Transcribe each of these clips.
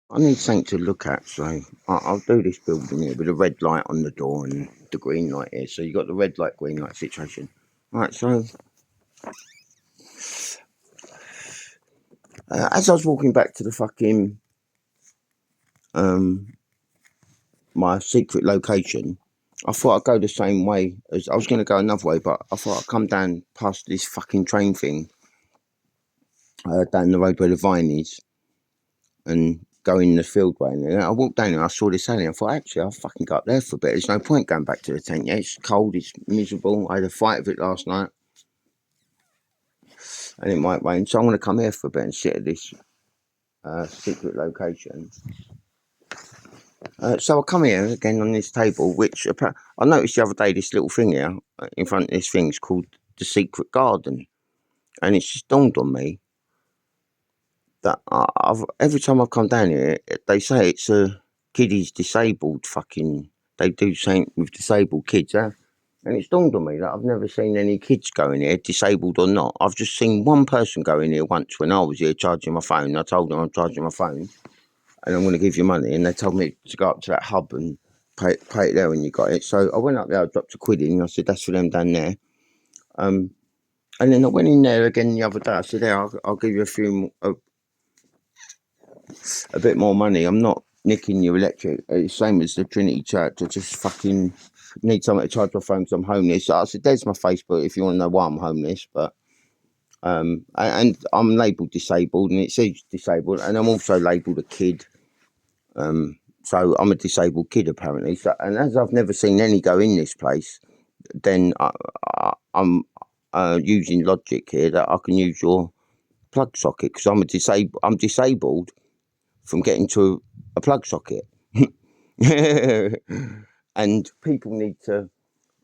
I need something to look at, so I'll do this building here with a red light on the door and the green light here. So you got the red light, green light situation. Right, so as I was walking back to the fucking um my secret location, I thought I'd go the same way as I was going to go another way, but I thought I'd come down past this fucking train thing down the road where the vine is and go in the field way. And I walked down and I saw this alley. I thought, actually, I'll fucking go up there for a bit. There's no point going back to the tent. Yeah, it's cold, it's miserable. I had a fight with it last night and it might rain. So I'm going to come here for a bit and sit at this secret location. So I come here again on this table, which I noticed the other day, this little thing here in front of this thing is called the secret garden. And it's just dawned on me that every time I come down here, they say it's a kiddies disabled fucking. They do something with disabled kids, huh? And it's dawned on me that I've never seen any kids go in here, disabled or not. I've just seen one person go in here once when I was here charging my phone. I told them I'm charging my phone and I'm going to give you money. And they told me to go up to that hub and pay it there when you got it. So I went up there, I dropped a quid in. I said, that's for them down there. And then I went in there again the other day. I said, yeah, I'll give you a bit more money. I'm not nicking your electric. It's the same as the Trinity Church. I just fucking need something to charge my phone because I'm homeless. So I said, there's my Facebook if you want to know why I'm homeless. But and I'm labelled disabled and it says disabled and I'm also labelled a kid. So I'm a disabled kid apparently. So, and as I've never seen any go in this place, then I'm using logic here that I can use your plug socket because I'm disabled from getting to a plug socket. And people need to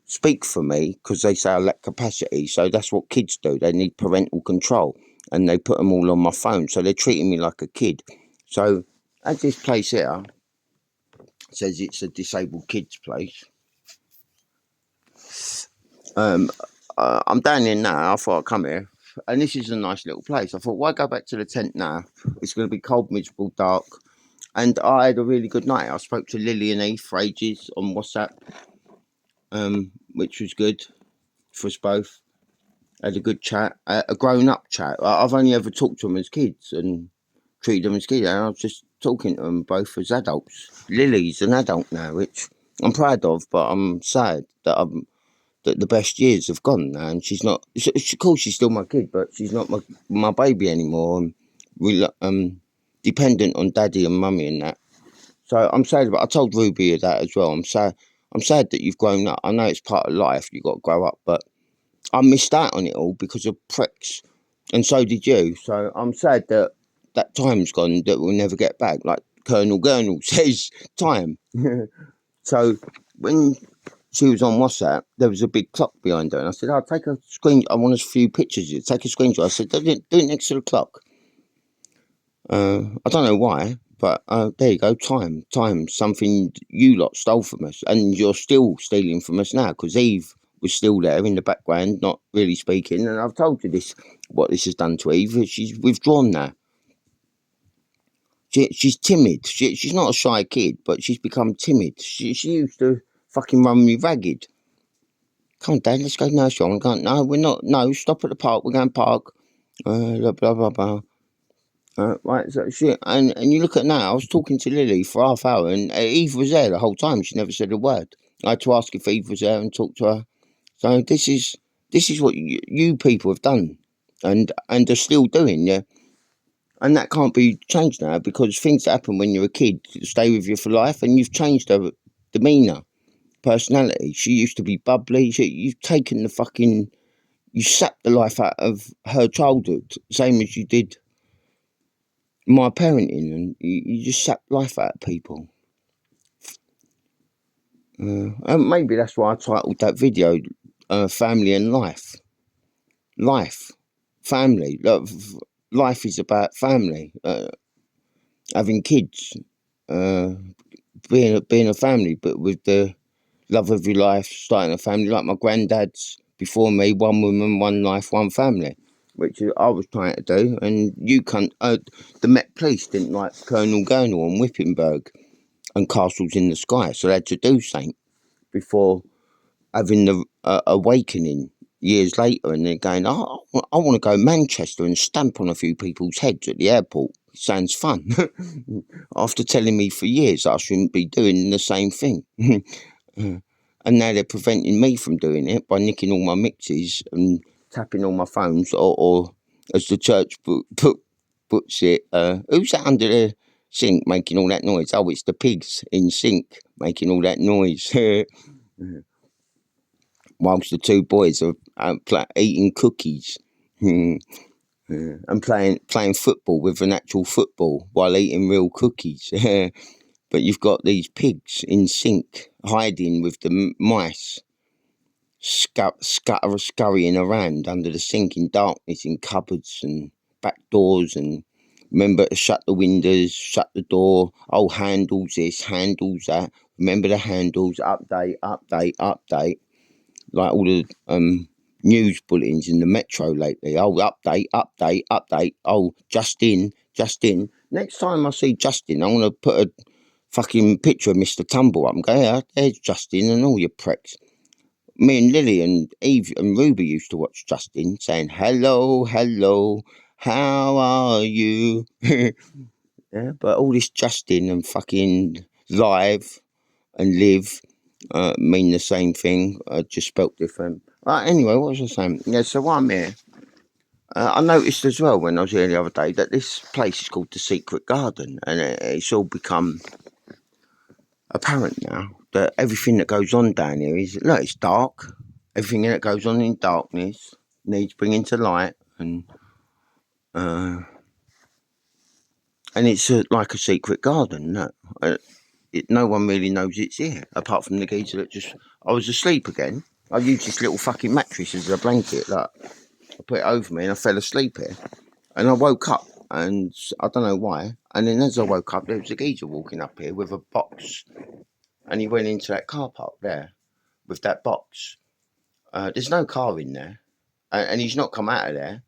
speak for me because they say I lack capacity. So that's what kids do. They need parental control and they put them all on my phone. So they're treating me like a kid. So as this place here says it's a disabled kids place. I'm down here now. I thought I'd come here. And this is a nice little place. I thought, why go back to the tent now? It's going to be cold, miserable, dark. And I had a really good night. I spoke to Lily and Eve for ages on WhatsApp, which was good for us both. Had a good chat, a grown-up chat. I've only ever talked to them as kids and treated them as kids. And I was just talking to them both as adults. Lily's an adult now, which I'm proud of, but I'm sad that the best years have gone now. And she's not. Of course, she's still my kid, but she's not my baby anymore. And we dependent on daddy and mummy and that. So I'm sad about. I told Ruby that as well. I'm sad. I'm sad that you've grown up. I know it's part of life. You've got to grow up, but I missed out on it all because of pricks, and so did you. So I'm sad that that time's gone that we'll never get back. Like Colonel Gurnall says, time. So when she was on WhatsApp, there was a big clock behind her, and I said, "I'll take a screen. I want a few pictures. You take a screenshot." I said, "Do it next to the clock." I don't know why, but there you go. Time, something you lot stole from us, and you're still stealing from us now because Eve was still there in the background, not really speaking. And I've told you what this has done to Eve. She's withdrawn now. She's timid. She's not a shy kid, but she's become timid. She used to fucking run me ragged. Come on, Dad, let's go nursery. I'm going, no, we're not. No, stop at the park. We're going park. Blah, blah, blah, blah. Right, so and you look at now. I was talking to Lily for half hour, and Eve was there the whole time. She never said a word. I had to ask if Eve was there and talk to her. So this is what you people have done, and are still doing, yeah. And that can't be changed now because things that happen when you're a kid stay with you for life, and you've changed her demeanour, personality. She used to be bubbly. You've taken you sapped the life out of her childhood, same as you did my parenting, and you just sap life out of people. And maybe that's why I titled that video Family and Life. Life. Family. Life is about family. Having kids. Being a family, but with the love of your life, starting a family like my granddad's before me, one woman, one life, one family. which I was trying to do, and you can't. The Met Police didn't like Colonel Gurnall and Whippingberg and Castles in the Sky, so they had to do something before having the awakening years later, and they're going, oh, I want to go to Manchester and stamp on a few people's heads at the airport. It sounds fun. After telling me for years that I shouldn't be doing the same thing. And now they're preventing me from doing it by nicking all my mixes and tapping all my phones, or as the church puts it, who's that under the sink making all that noise? Oh, it's the pigs in sink making all that noise. Whilst the two boys are eating cookies and playing football with an actual football while eating real cookies. But you've got these pigs in sink hiding with the mice, scurrying around under the sink in darkness, in cupboards and back doors, and remember to shut the windows, shut the door. Oh, handles this, handles that. Remember the handles, update, update, update. Like all the news bulletins in the metro lately. Oh, update, update, update. Oh, Justin. Next time I see Justin, I'm going to put a fucking picture of Mr. Tumble up and go, yeah, there's Justin and all your pricks. Me and Lily and Eve and Ruby used to watch Justin saying, hello, hello, how are you? Yeah, but all this Justin and fucking live and live mean the same thing, just spelt different. Anyway, what was I saying? Yeah, so while I'm here, I noticed as well when I was here the other day that this place is called the Secret Garden, and it's all become apparent now that everything that goes on down here is, look, it's dark. Everything that goes on in darkness needs bringing to light, and it's like a secret garden. No, no one really knows it's here, apart from the geezer that just. I was asleep again. I used this little fucking mattress as a blanket. Like, I put it over me and I fell asleep here. And I woke up, and I don't know why. And then as I woke up, there was a geezer walking up here with a box. And he went into that car park there with that box. There's no car in there. And he's not come out of there.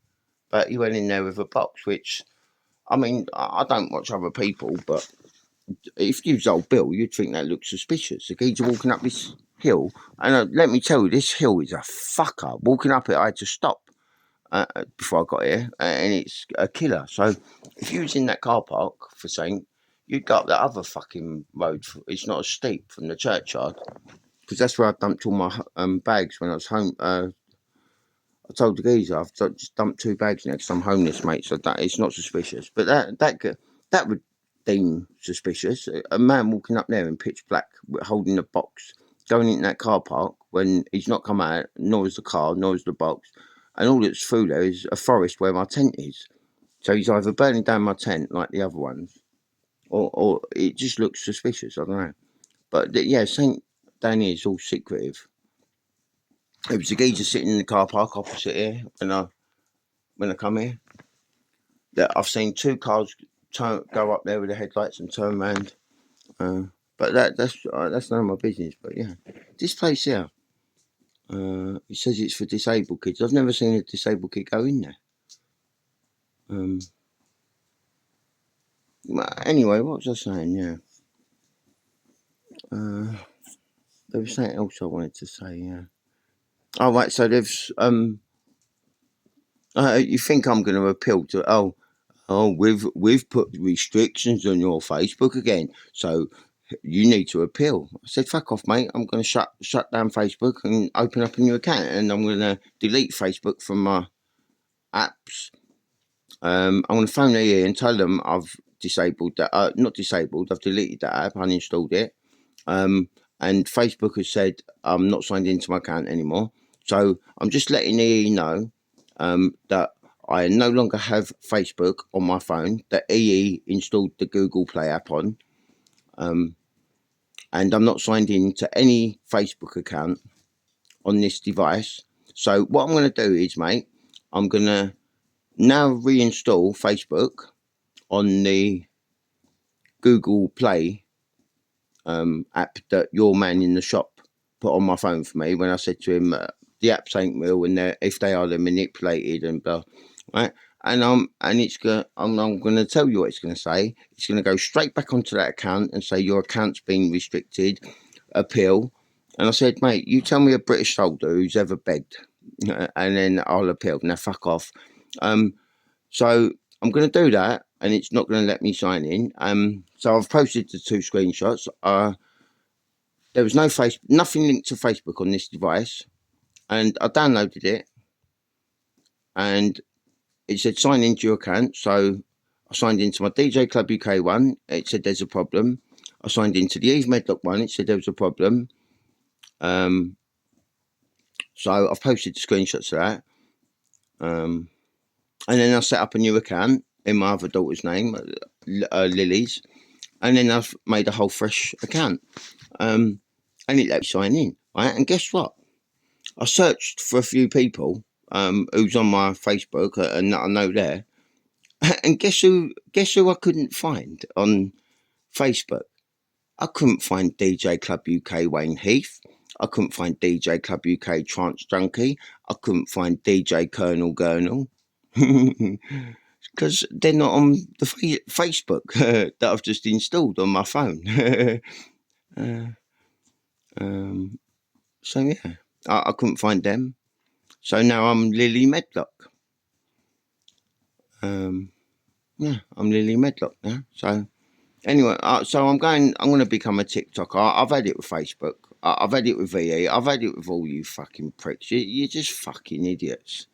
But he went in there with a box, which, I mean, I don't watch other people, but if you was old Bill, you'd think that looks suspicious. The geezer walking up this hill, and let me tell you, this hill is a fucker. Walking up it, I had to stop before I got here, and it's a killer. So if you was in that car park for saying, you'd go up that other fucking road. It's not as steep from the churchyard, because that's where I dumped all my bags when I was home. I told the geezer I've just dumped 2 bags in there because I'm homeless, mate. So that it's not suspicious, but that would deem suspicious. A man walking up there in pitch black, holding a box, going into that car park when he's not come out, nor is the car, nor is the box, and all that's through there is a forest where my tent is. So he's either burning down my tent like the other ones, or it just looks suspicious. I don't know, but yeah, Saint down here is all secretive. It was a geezer sitting in the car park opposite here when I come here. That I've seen 2 cars go up there with the headlights and turn around. But that's none of my business. But yeah, this place here, it says it's for disabled kids. I've never seen a disabled kid go in there. Anyway, what was I saying? Yeah, there was something else I wanted to say. Yeah. Oh right, so there's you think I'm going to appeal to? Oh, we've put restrictions on your Facebook again, so you need to appeal. I said, fuck off, mate. I'm going to shut down Facebook and open up a new account, and I'm going to delete Facebook from my apps. I'm going to phone the and tell them I've disabled that. Not disabled. I've deleted that app, uninstalled it. And Facebook has said I'm not signed into my account anymore. So I'm just letting EE know that I no longer have Facebook on my phone, that EE installed the Google Play app on, and I'm not signed in to any Facebook account on this device. So what I'm going to do is, mate, I'm going to now reinstall Facebook on the Google Play app that your man in the shop put on my phone for me when I said to him, the apps ain't real, and if they are, they're manipulated and blah. right? And I'm going to tell you what it's going to say. It's going to go straight back onto that account and say your account's been restricted. Appeal. And I said, mate, you tell me a British soldier who's ever begged, and then I'll appeal. Now fuck off. So I'm going to do that, and it's not going to let me sign in. So I've posted the 2 screenshots. There was nothing linked to Facebook on this device, and I downloaded it, and it said sign into your account. So I signed into my DJ Club UK one. It said there's a problem. I signed into the Eve Medlock one. It said there was a problem. So I've posted the screenshots of that. And then I set up a new account in my other daughter's name, Lily's. And then I've made a whole fresh account. And it let me sign in, right? And guess what? I searched for a few people who's on my Facebook and that I know there. And guess who I couldn't find on Facebook? I couldn't find DJ Club UK Wayne Heath. I couldn't find DJ Club UK Trance Junkie. I couldn't find DJ Colonel Gurnal. Because they're not on the Facebook that I've just installed on my phone. So yeah, I couldn't find them. So now I'm Lily Medlock. Yeah, I'm Lily Medlock now. So anyway, so I'm going to become a TikToker. I've had it with Facebook. I've had it with VE. I've had it with all you fucking pricks. You're just fucking idiots.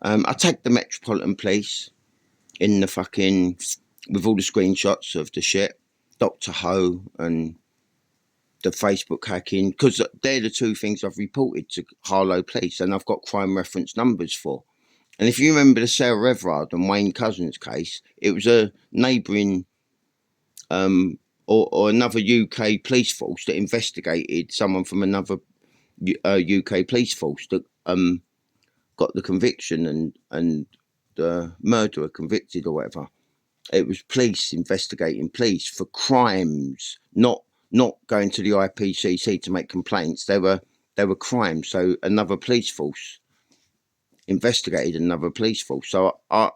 I tagged the Metropolitan Police in the fucking, with all the screenshots of the shit, Dr. Ho and the Facebook hacking, because they're the 2 things I've reported to Harlow Police and I've got crime reference numbers for. And if you remember the Sarah Everard and Wayne Cousins case, it was a neighbouring or another UK police force that investigated someone from another UK police force that got the conviction and the murderer convicted or whatever. It was police investigating police for crimes, not going to the IPCC to make complaints. They were crimes. So another police force investigated another police force. So I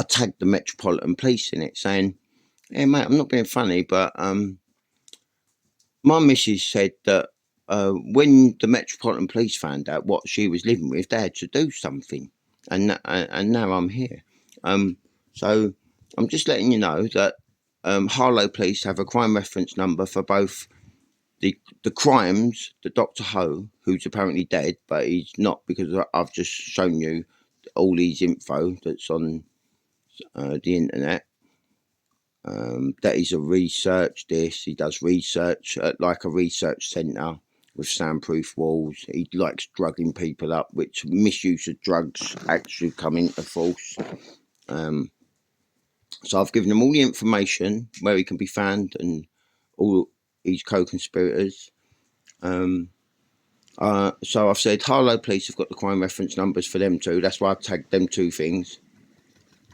tagged the Metropolitan Police in it, saying, "Hey mate, I'm not being funny, but my missus said that when the Metropolitan Police found out what she was living with, they had to do something, and now I'm here. So I'm just letting you know that Harlow Police have a crime reference number for both the crimes, the Dr. Ho, who's apparently dead, but he's not, because I've just shown you all these info that's on the internet. That is a research this. He does research at like a research centre with soundproof walls. He likes drugging people up, which misuse of drugs actually come into force. So I've given him all the information where he can be found and all his co-conspirators. So I've said Harlow Police have got the crime reference numbers for them too. That's why I've tagged them 2 things.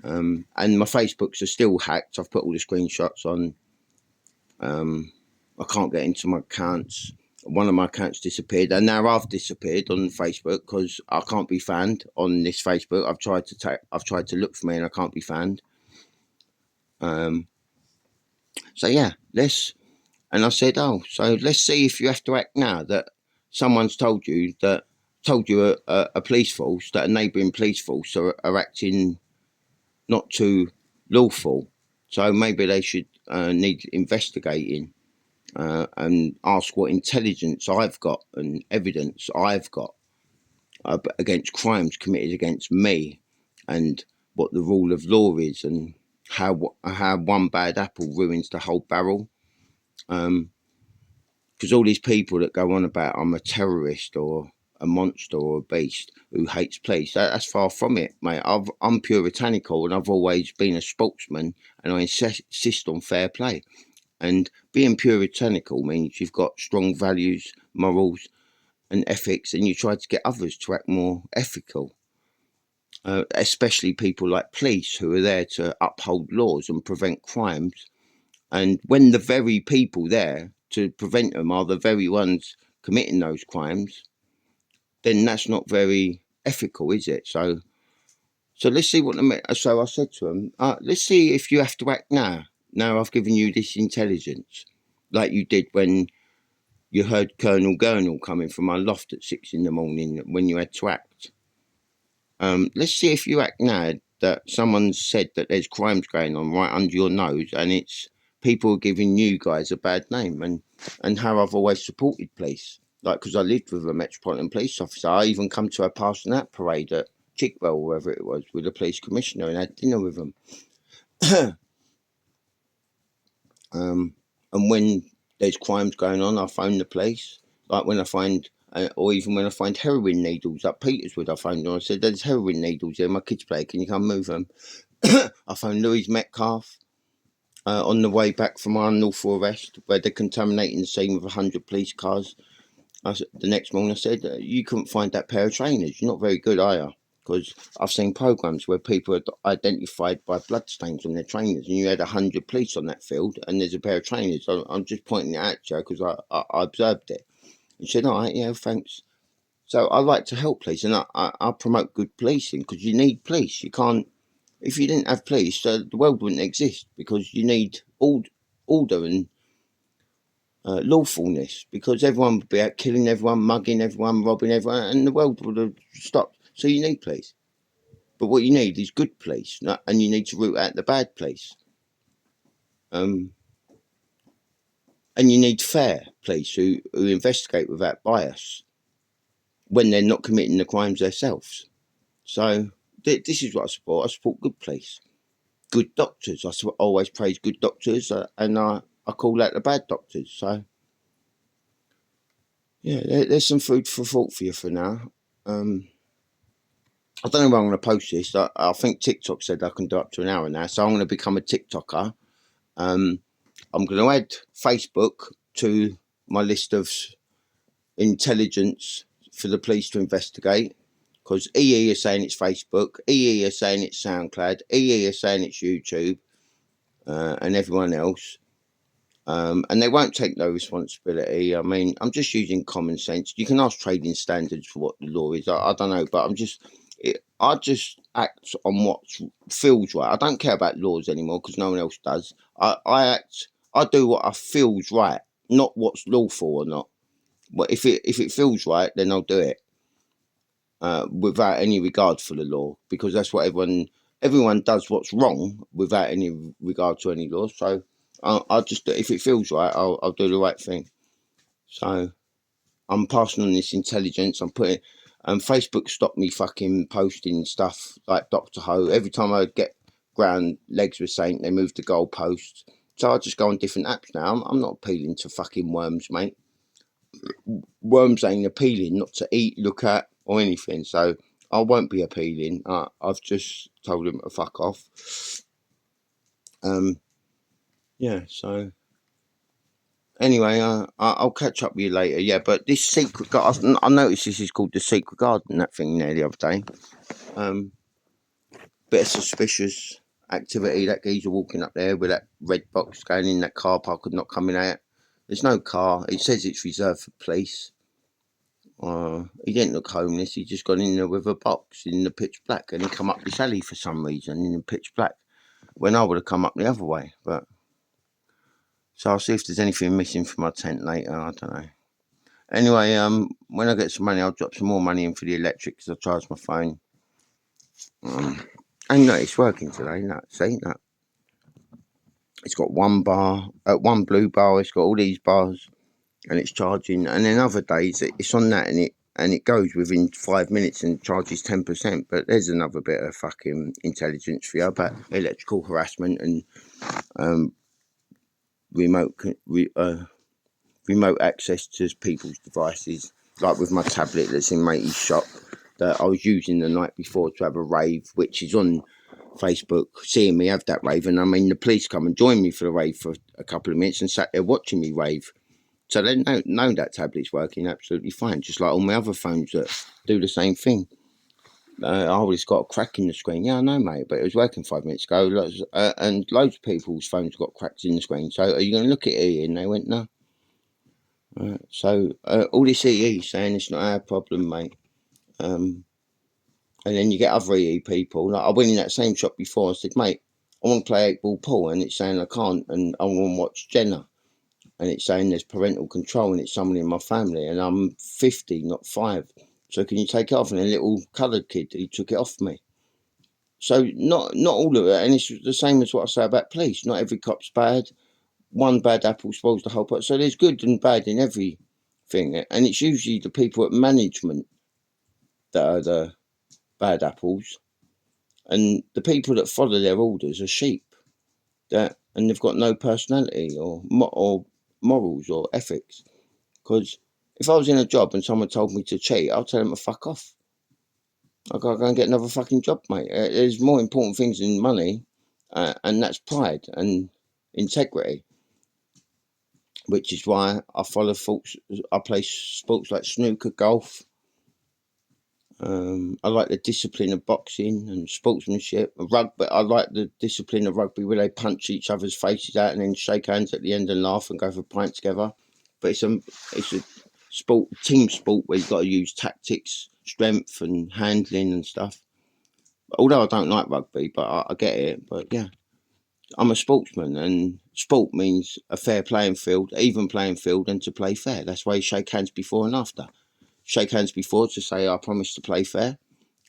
And my Facebooks are still hacked. I've put all the screenshots on. I can't get into my accounts. One of my accounts disappeared, and now I've disappeared on Facebook because I can't be found on this Facebook. I've tried to look for me, and I can't be found. So yeah, and I said, oh, so let's see if you have to act now that someone's told you a police force, that a neighbouring police force are acting not too lawful. So maybe they should need investigating and ask what intelligence I've got and evidence I've got against crimes committed against me, and what the rule of law is, and how one bad apple ruins the whole barrel. Because all these people that go on about I'm a terrorist or a monster or a beast who hates police, that's far from it, mate. I'm puritanical, and I've always been a sportsman, and I insist on fair play. And being puritanical means you've got strong values, morals, and ethics, and you try to get others to act more ethical. Especially people like police, who are there to uphold laws and prevent crimes. And when the very people there to prevent them are the very ones committing those crimes, then that's not very ethical, is it? So let's see what so I said to him, let's see if you have to act now. Now I've given you this intelligence, like you did when you heard Colonel Gurnall coming from our loft at 6 in the morning when you had to act. Let's see if you act now that someone's said that there's crimes going on right under your nose, and it's people giving you guys a bad name, and how I've always supported police. Like, because I lived with a Metropolitan Police officer. I even come to a passing out parade at Chickwell, wherever it was, with the police commissioner and had dinner with him. And when there's crimes going on, I phone the police. Like when I find, or even when I find heroin needles up Peterswood, I phoned them. I said, "There's heroin needles here. My kids play. Can you come move them?" I phoned Louise Metcalf on the way back from our unlawful arrest, where they're contaminating the scene with 100 police cars. The next morning I said, "You couldn't find that pair of trainers. You're not very good, are you?" Because I've seen programs where people are identified by bloodstains on their trainers, and you had 100 police on that field, and there's a pair of trainers. So I'm just pointing it out to you because I observed it. And she said, "All right, yeah, thanks." So I like to help police, and I promote good policing because you need police. You can't, if you didn't have police, the world wouldn't exist, because you need order and lawfulness, because everyone would be out killing everyone, mugging everyone, robbing everyone, and the world would have stopped. So you need police. But what you need is good police, and you need to root out the bad police. And you need fair police who investigate without bias when they're not committing the crimes themselves. So this is what I support. I support good police, good doctors. I always praise good doctors, and I call out the bad doctors. So yeah, there's some food for thought for you for now. I don't know where I'm going to post this. I think TikTok said I can do up to an hour now, so I'm going to become a TikToker. I'm going to add Facebook to my list of intelligence for the police to investigate, because EE is saying it's Facebook, EE is saying it's SoundCloud, EE is saying it's YouTube, and everyone else. And they won't take no responsibility. I mean, I'm just using common sense. You can ask trading standards for what the law is. I don't know, but I just act on what feels right. I don't care about laws anymore because no one else does. I do what I feels right, not what's lawful or not. But if it feels right, then I'll do it without any regard for the law, because that's what everyone does what's wrong without any regard to any law. So I'll just, if it feels right, I'll do the right thing. So I'm passing on this intelligence. I'm putting, Facebook stopped me fucking posting stuff like Doctor Ho. Every time I get ground legs with Saint, they move the goalposts. So I just go on different apps now. I'm not appealing to fucking worms, mate. Worms ain't appealing, not to eat, look at, or anything. So I won't be appealing. I've just told them to fuck off. Yeah, so anyway, I'll catch up with you later. Yeah, but this secret garden, I noticed this is called the secret garden, that thing there the other day. Bit of suspicious activity. That geezer walking up there with that red box going in that car park and not coming out. There's no car. It says it's reserved for police. He didn't look homeless. He just got in there with a box in the pitch black, and he come up this alley for some reason in the pitch black, when I would have come up the other way. But so I'll see if there's anything missing from my tent later. I don't know. Anyway, when I get some money, I'll drop some more money in for the electric, because I charge my phone. And no, it's working today. No, see, no. It's got one bar, one blue bar. It's got all these bars, and it's charging. And then other days it's on that, and it goes within 5 minutes and charges 10%. But there's another bit of fucking intelligence for you about electrical harassment and remote access to people's devices. Like with my tablet that's in Matey's shop, that I was using the night before to have a rave, which is on Facebook, seeing me have that rave. And I mean, the police come and join me for the rave for a couple of minutes and sat there watching me rave. So they know that tablet's working absolutely fine, just like all my other phones that do the same thing. It's got a crack in the screen. Yeah, I know, mate, but it was working 5 minutes ago. And loads of people's phones got cracks in the screen. So are you going to look at it? And they went, no. So all this EE saying it's not our problem, mate. And then you get other EE people. Like I went in that same shop before and said, mate, I want to play 8-ball pool, and it's saying I can't, and I want to watch Jenna, and it's saying there's parental control, and it's someone in my family, and I'm 50, not 5. So can you take it off? And a little coloured kid, he took it off me. So not all of it, and it's the same as what I say about police. Not every cop's bad. One bad apple spoils the whole pot. So there's good and bad in everything, and it's usually the people at management that are the bad apples, and the people that follow their orders are sheep. And they've got no personality or morals or ethics. Because if I was in a job and someone told me to cheat, I'll tell them to fuck off. I'll go and get another fucking job, mate. There's more important things than money, and that's pride and integrity. Which is why I follow sports. I play sports like snooker, golf. I like the discipline of boxing and sportsmanship. Rugby, I like the discipline of rugby where they punch each other's faces out and then shake hands at the end and laugh and go for a pint together. But it's a sport, team sport, where you've got to use tactics, strength, and handling and stuff. Although I don't like rugby, but I get it. But yeah, I'm a sportsman, and sport means a fair playing field, even playing field, and to play fair. That's why you shake hands before and after. Shake hands before to say I promise to play fair,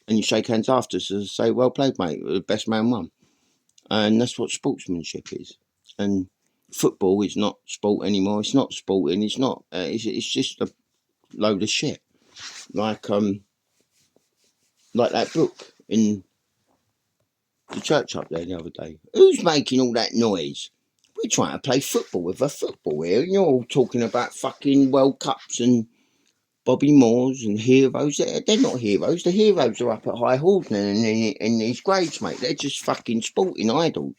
and you shake hands after to say well played, mate. The best man won, and that's what sportsmanship is. And football is not sport anymore. It's not sporting. It's not. It's just a load of shit. Like that book in the church up there the other day. Who's making all that noise? We're trying to play football with a football here, and you're all talking about fucking World Cups and Bobby Moores and heroes. They're not heroes. The heroes are up at High Horton and in these grades, mate. They're just fucking sporting idols.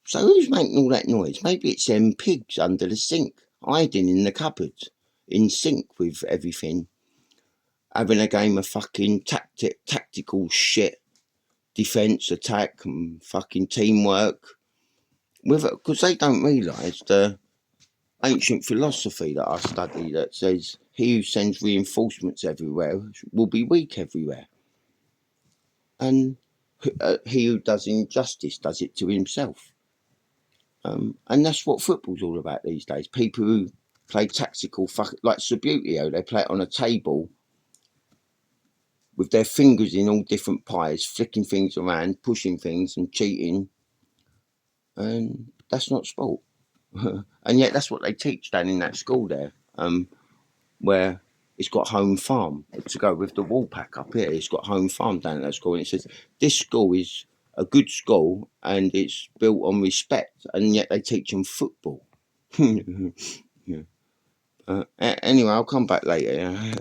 So who's making all that noise? Maybe it's them pigs under the sink, hiding in the cupboards, in sync with everything, having a game of fucking tactical shit, defence, attack, and fucking teamwork. Because they don't realise the ancient philosophy that I study that says he who sends reinforcements everywhere will be weak everywhere. And he who does injustice does it to himself. And that's what football's all about these days. People who play tactical, like Subbuteo, they play it on a table with their fingers in all different pies, flicking things around, pushing things and cheating. And that's not sport. And yet that's what they teach down in that school there, where it's got home farm to go with the wall pack up here. It's got home farm down at that school, and it says this school is a good school and it's built on respect, and yet they teach them football. Yeah. Anyway, I'll come back later. Yeah.